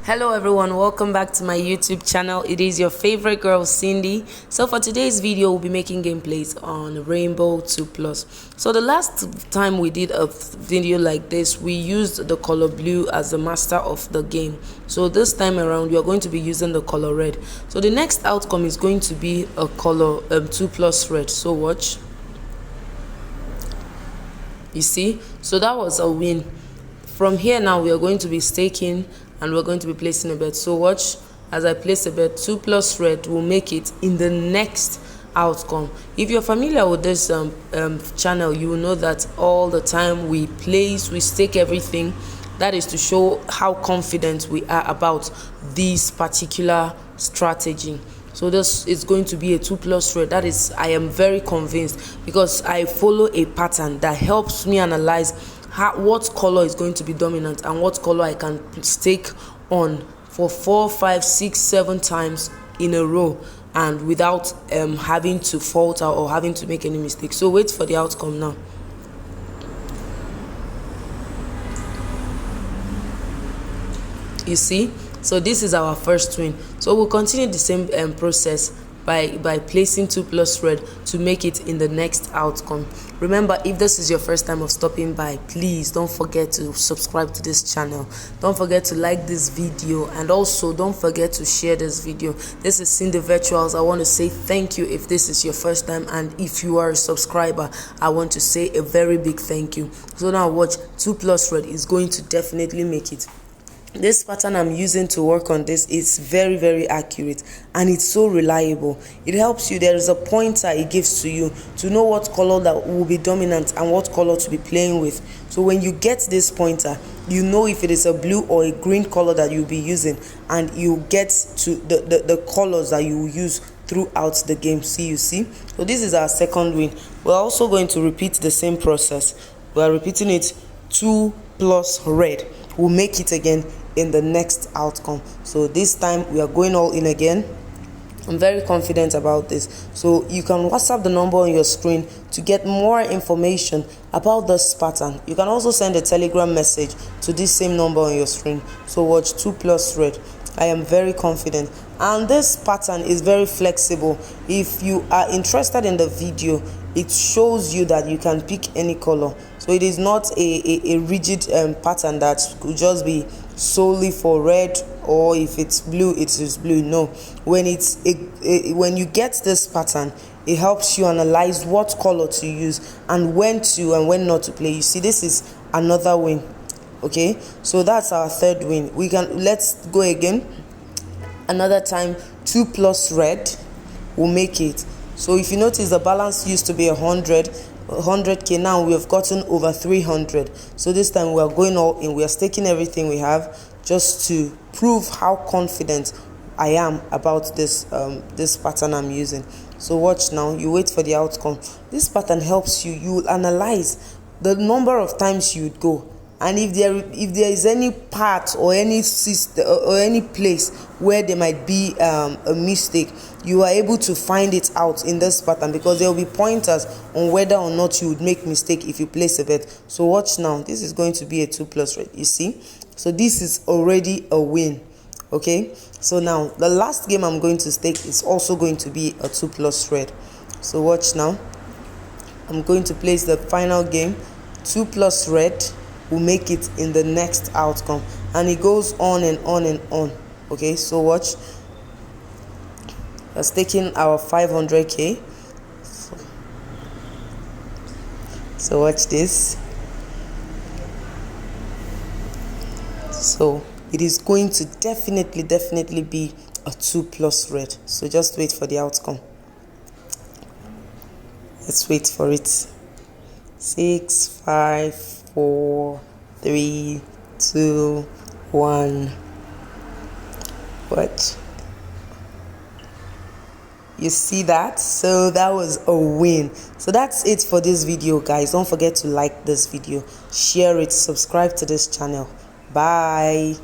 Hello everyone, welcome back to my YouTube channel. It is your favorite girl Cindy. So for today's video, we'll be making gameplays on Rainbow 2+. So the last time we did a video like this, we used the color blue as the master of the game. So this time around, we are going to be using the color red. So the next outcome is going to be a color 2+ red. So watch. You see, so that was a win. From here now, we are going to be staking and we're going to be placing a bet. So watch as I place a bet. 2+ red will make it in the next outcome. If you're familiar with this channel, you will know that all the time we stake everything. That is to show how confident we are about this particular strategy. So this is going to be a 2+ red. That is, I am very convinced, because I follow a pattern that helps me analyze what color is going to be dominant and what color I can stake on for 4, 5, 6, 7 times in a row, and without having to falter or having to make any mistakes. So wait for the outcome now. You see, so this is our first win. So we'll continue the same process by placing 2+ red to make it in the next outcome. Remember, if this is your first time of stopping by, please don't forget to subscribe to this channel. Don't forget to like this video, and also don't forget to share this video. This is Cindy Virtuals. I want to say thank you if this is your first time, and if you are a subscriber, I want to say a very big thank you. So now watch, 2+ red is going to definitely make it. This pattern I'm using to work on this is very, very accurate, and it's so reliable. It helps you. There is a pointer it gives to you to know what color that will be dominant and what color to be playing with. So when you get this pointer, you know if it is a blue or a green color that you'll be using, and you get to the colors that you will use throughout the game. You see, so this is our second win. We're also going to repeat the same process. We are repeating it. 2+ red will make it again in the next outcome. So this time we are going all in again. I'm very confident about this. So you can WhatsApp the number on your screen to get more information about this pattern. You can also send a Telegram message to this same number on your screen. So watch, 2+ red. I am very confident, and this pattern is very flexible. If you are interested in the video, it shows you that you can pick any color. So it is not a rigid pattern that could just be solely for red, or if it's blue it is blue. No, when when you get this pattern, it helps you analyze what color to use and when not to play. You see, this is another win. Okay, so that's our third win. Let's go again another time. 2+ red will make it. So if you notice, the balance used to be 100k. Now we have gotten over 300. So this time we are going all in. We are staking everything we have just to prove how confident I am about this this pattern I'm using. So watch now. You wait for the outcome. This pattern helps you. You will analyze the number of times you would go, and if there is any part or any system or any place where there might be a mistake, you are able to find it out in this pattern, because there will be pointers on whether or not you would make mistake if you place a bet. So watch now. This is going to be a 2+ red. You see, so this is already a win. Okay, so now the last game I'm going to stake is also going to be a 2+ red. So watch now. I'm going to place the final game. 2+ red will make it in the next outcome, and it goes on and on and on. Okay, so watch. We're staking our 500k. So watch this. So it is going to definitely be a 2+ red. So just wait for the outcome. Let's wait for it. 6, 5, 4, 3, 2, 1. What? You see that? So that was a win. So that's it for this video, guys. Don't forget to like this video, share it, subscribe to this channel. Bye.